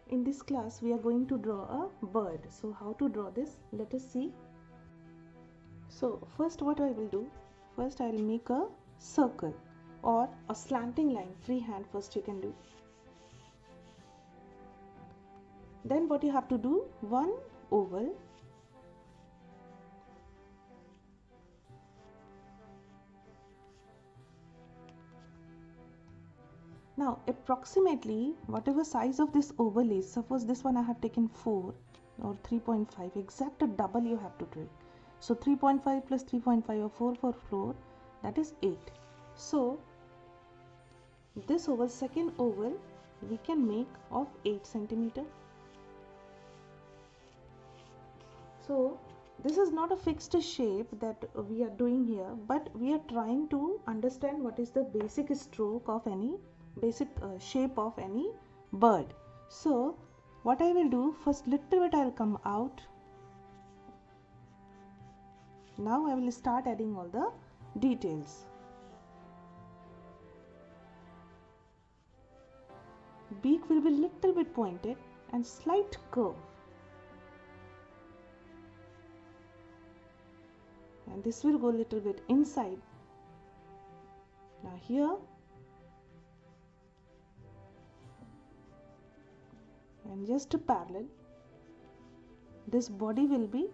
In this class we are going to draw a bird. So how to draw this? Let us see. So first what I will do, first I will make a circle or a slanting line, freehand first you can do. Then what you have to do, one oval, now approximately whatever size of this oval is, suppose this one I have taken 4 or 3.5, exact double you have to take. So 3.5 plus 3.5 or 4 for floor, that is 8. So this oval, second oval, we can make of 8 centimeter. So this is not a fixed shape that we are doing here, but we are trying to understand what is the basic stroke of any basic shape of any bird. So what I will do, first little bit I will come out. Now I will start adding all the details. Beak will be little bit pointed and slight curve. And this will go little bit inside. Now here and just parallel, this body will be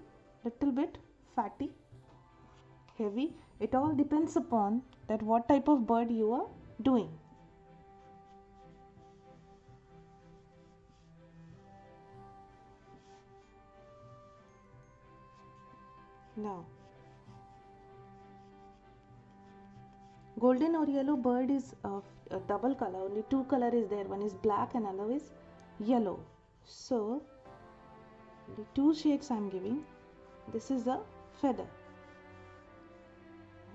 little bit fatty, heavy. It all depends upon that what type of bird you are doing. Now golden or yellow bird is a double color, only two color is there, one is black and another is yellow. So the two shades I am giving. This is a feather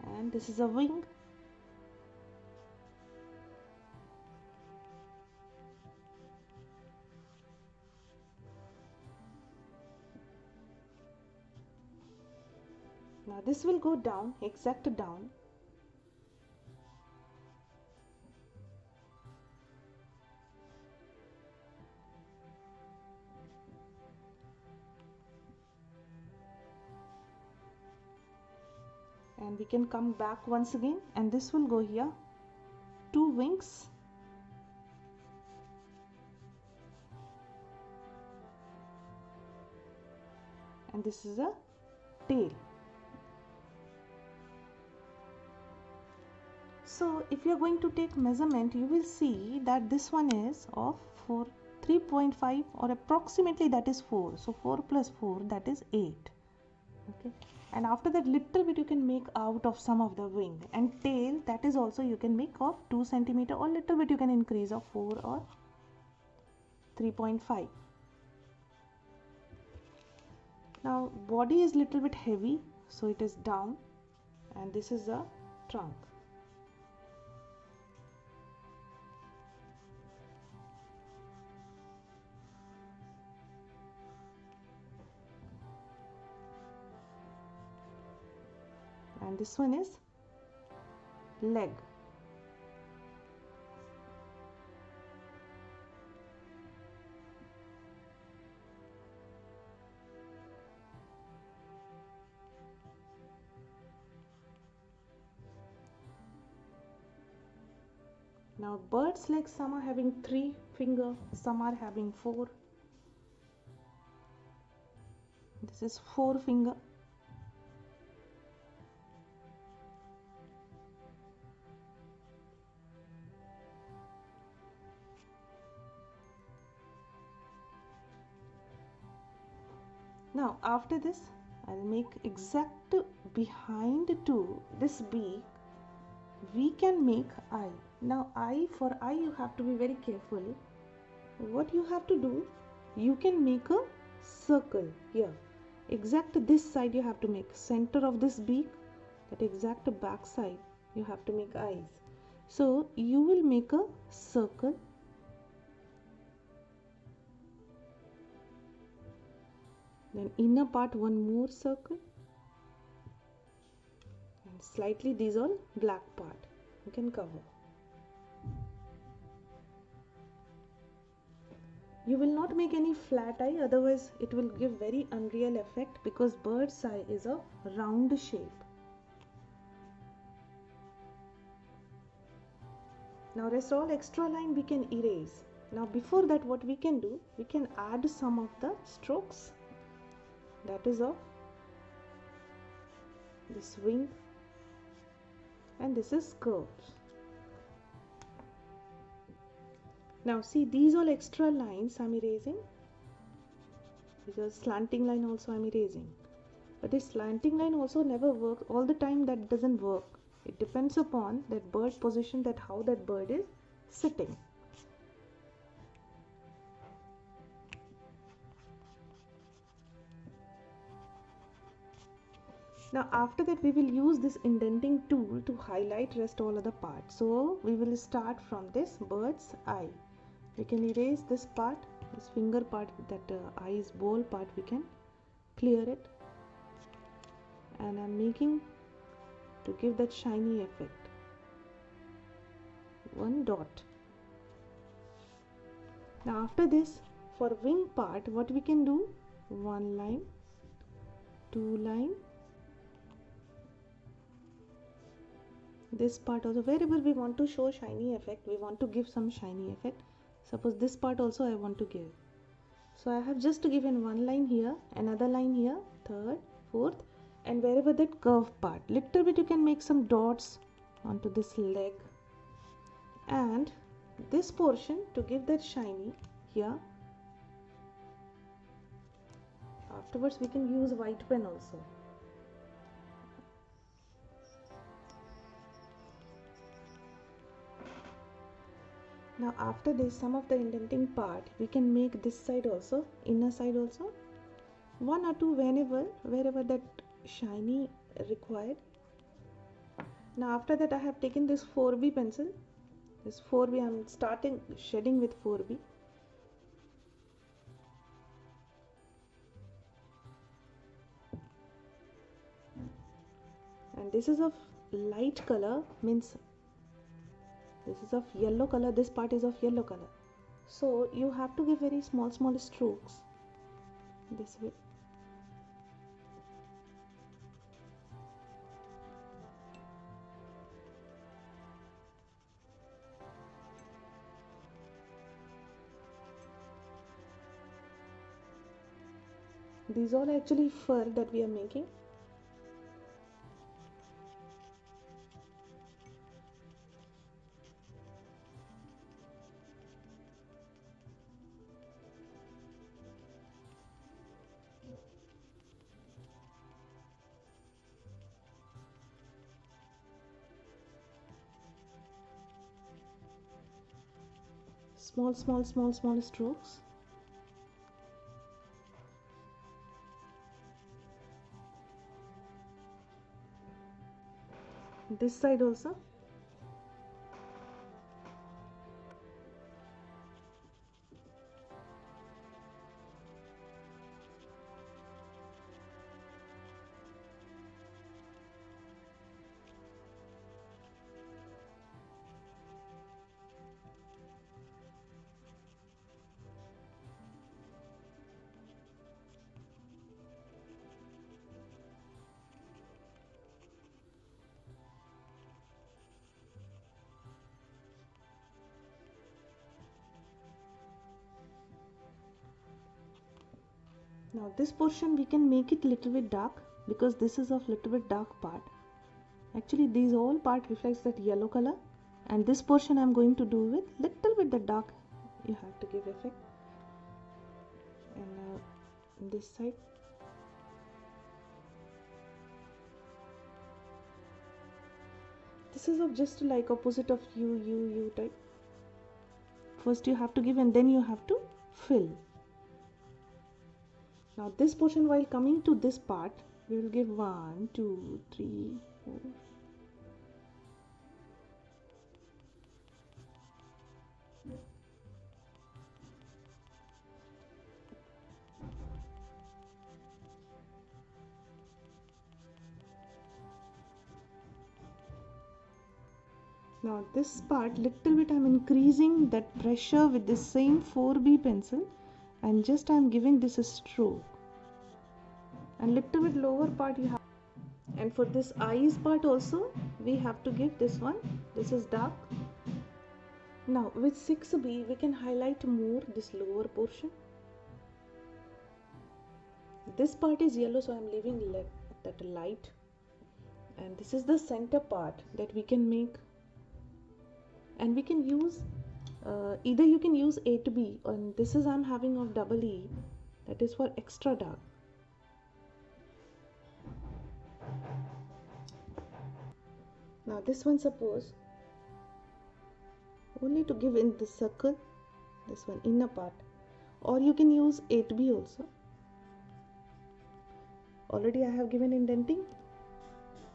and this is a wing. Now this will go down, exact down. And we can come back once again and this will go here, two wings, and this is a tail. So if you are going to take measurement, you will see that this one is of 3.5 or approximately that is 4. So 4 plus 4, that is 8. Okay. And after that little bit you can make out of some of the wing, and tail, that is also you can make of 2 centimeter or little bit you can increase of 4 or 3.5. Now body is little bit heavy, so it is down, and this is the trunk. And this one is leg. Now birds' legs, some are having 3 fingers, some are having 4. This is 4 finger. Now after this I'll make exact behind to this beak we can make eye. Now eye, for eye you have to be very careful. What you have to do, you can make a circle here, exact this side you have to make, center of this beak, that exact back side you have to make eyes. So you will make a circle, then inner part one more circle, and slightly these all black part you can cover. You will not make any flat eye, otherwise it will give very unreal effect, because bird's eye is a round shape. Now rest all extra line we can erase. Now before that, what we can do, we can add some of the strokes, that is of this wing, and this is curves. Now see, these all extra lines I'm erasing, because slanting line also I'm erasing. But this slanting line also never works all the time. That doesn't work. It depends upon that bird position, that how that bird is sitting. Now after that, we will use this indenting tool to highlight rest all other parts. So we will start from this bird's eye. We can erase this part, this finger part, that eyes bowl part, we can clear it. And I'm making to give that shiny effect one dot. Now after this, for wing part, what we can do, one line, two line, this part also, wherever we want to show shiny effect, we want to give some shiny effect. Suppose this part also I want to give, so I have just given one line here, another line here, third, fourth, and wherever that curve part, little bit you can make some dots onto this leg, and this portion to give that shiny here. Afterwards we can use white pen also. Now after this, some of the indenting part we can make this side also, inner side also, one or two, wherever that shiny required. Now after that, I have taken this 4B pencil. This 4B, I am starting shading with 4B. And this is of light color, means this is of yellow color, this part is of yellow color. So you have to give very small strokes this way. These all actually fur that we are making. Small strokes. This side also. Now this portion we can make it little bit dark, because this is of little bit dark part. Actually these all part reflects that yellow color, and this portion I am going to do with little bit the dark. You have to give effect. And this side. This is of just like opposite of U type. First you have to give and then you have to fill. Now this portion, while coming to this part, we will give 1, 2, 3, 4. Now this part, little bit I am increasing that pressure with the same 4B pencil, and just I am giving this a stroke, and little bit lower part you have, and for this eyes part also we have to give this one. This is dark. Now with 6B we can highlight more this lower portion. This part is yellow, so I am leaving that light, and this is the center part that we can make, and we can use either you can use 8B, and this is I'm having of double E, that is for extra dark. Now this one, suppose only to give in this circle, this one inner part, or you can use 8B also. Already I have given indenting,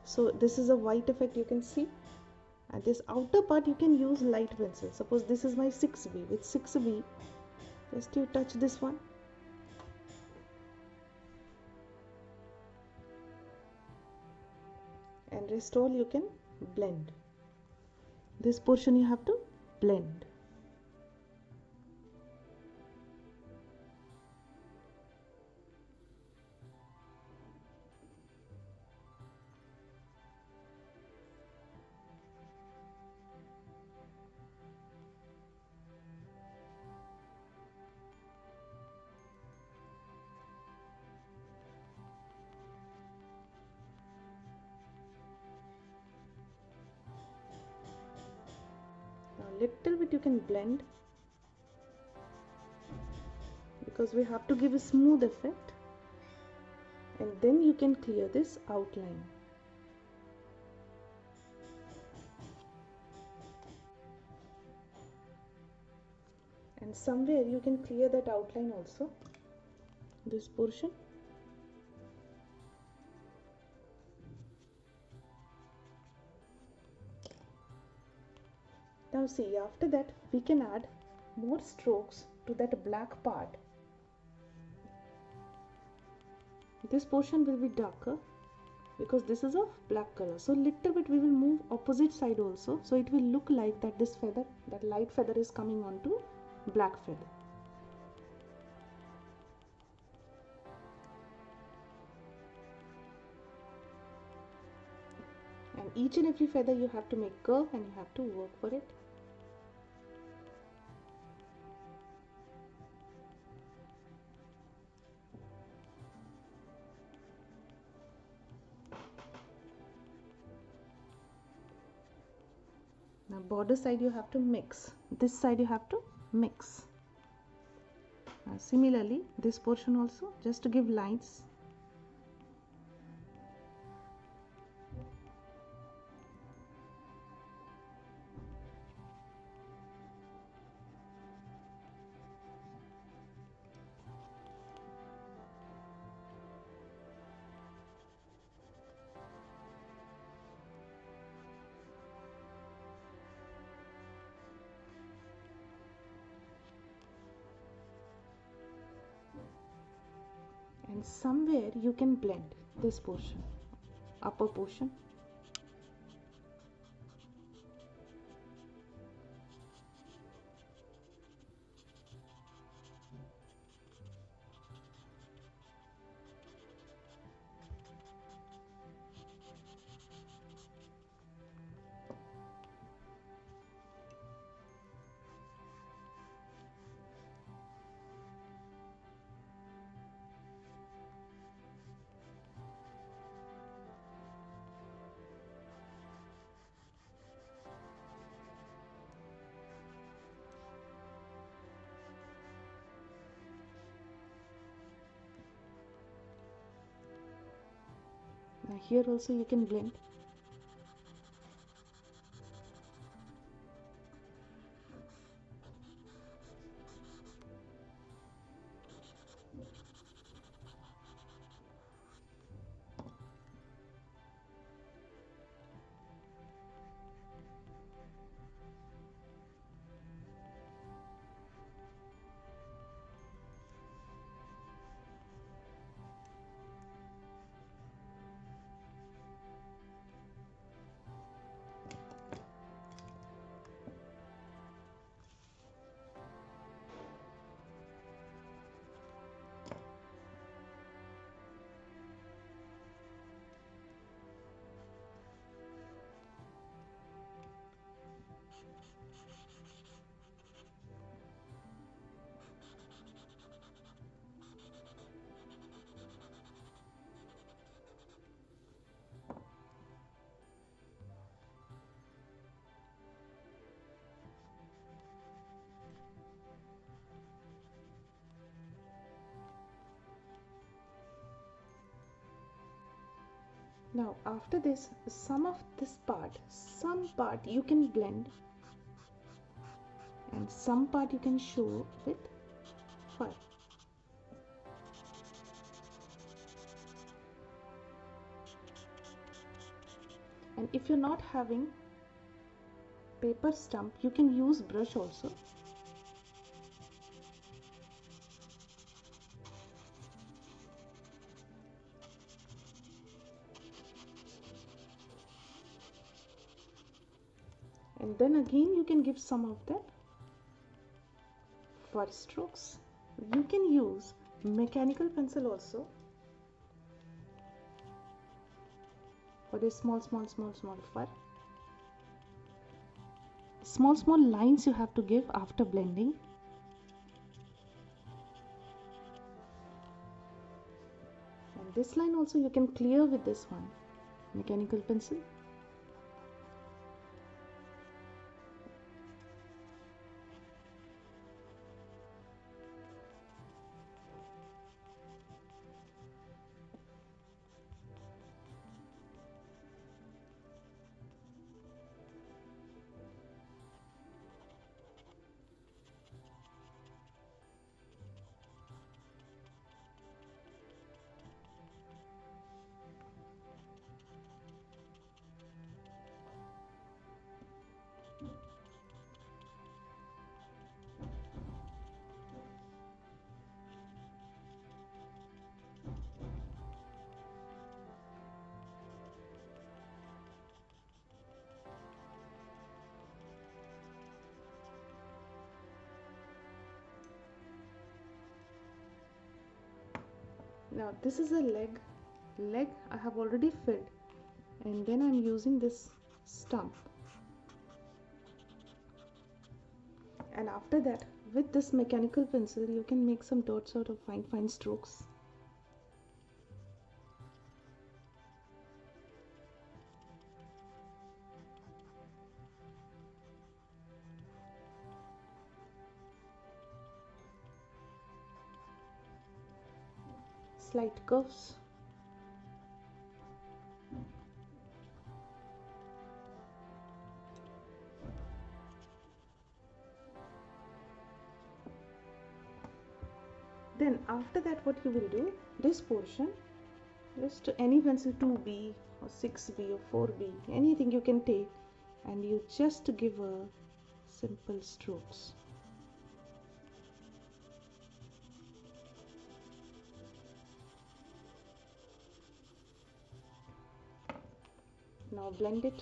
so this is a white effect you can see, and this outer part you can use light pencil. Suppose this is my 6B. With 6B, just you touch this one, and rest all you can blend. This portion you have to blend. Now little bit you can blend, because we have to give a smooth effect, and then you can clear this outline. And somewhere you can clear that outline also, this portion. Now see, after that we can add more strokes to that black part. This portion will be darker because this is of black color, so little bit we will move opposite side also, so it will look like that this feather, that light feather is coming onto black feather. And each and every feather you have to make curve, and you have to work for it. Now border side you have to mix, this side you have to mix. Similarly this portion also, just to give lines. And somewhere you can blend this portion, upper portion. Now here also you can blend. Now after this, some part you can blend and some part you can show with fur. And if you're not having paper stump, you can use brush also. And then again you can give some of that fur strokes. You can use mechanical pencil also for this small fur. Small lines you have to give after blending. And this line also you can clear with this one, mechanical pencil. Now this is a leg I have already filled, and then I'm using this stump. And after that, with this mechanical pencil you can make some dots out of fine strokes. Slight curves. Then after that what you will do, this portion, just any pencil 2B or 6B or 4B, anything you can take, and you just give a simple strokes. Now blend it.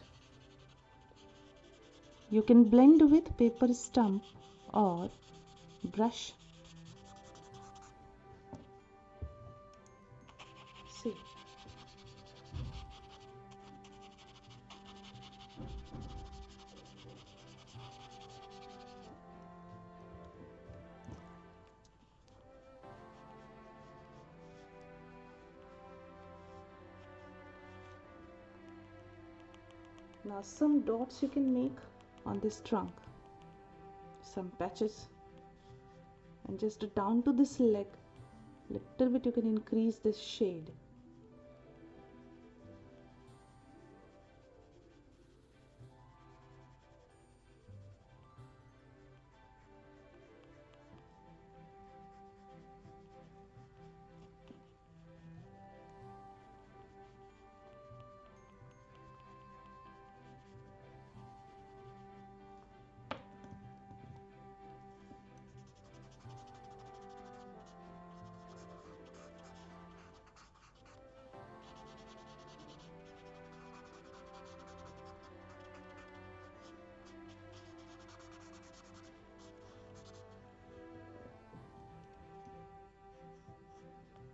You can blend with paper stump or brush. See. Now some dots you can make on this trunk, some patches, and just down to this leg, little bit you can increase this shade.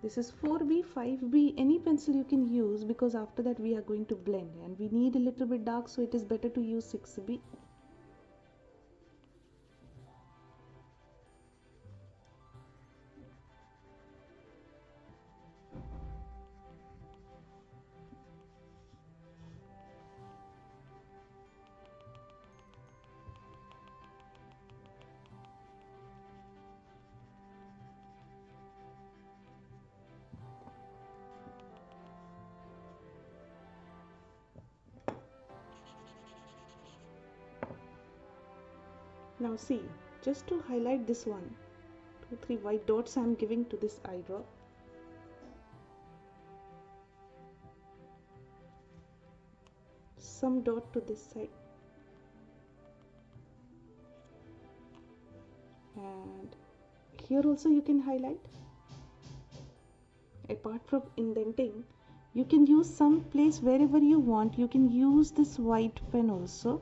This is 4B, 5B, any pencil you can use, because after that we are going to blend and we need a little bit dark, so it is better to use 6B. Now see, just to highlight this one, 2 3 white dots I am giving to this eye drop. Some dot to this side, and here also you can highlight. Apart from indenting, you can use some place wherever you want. You can use this white pen also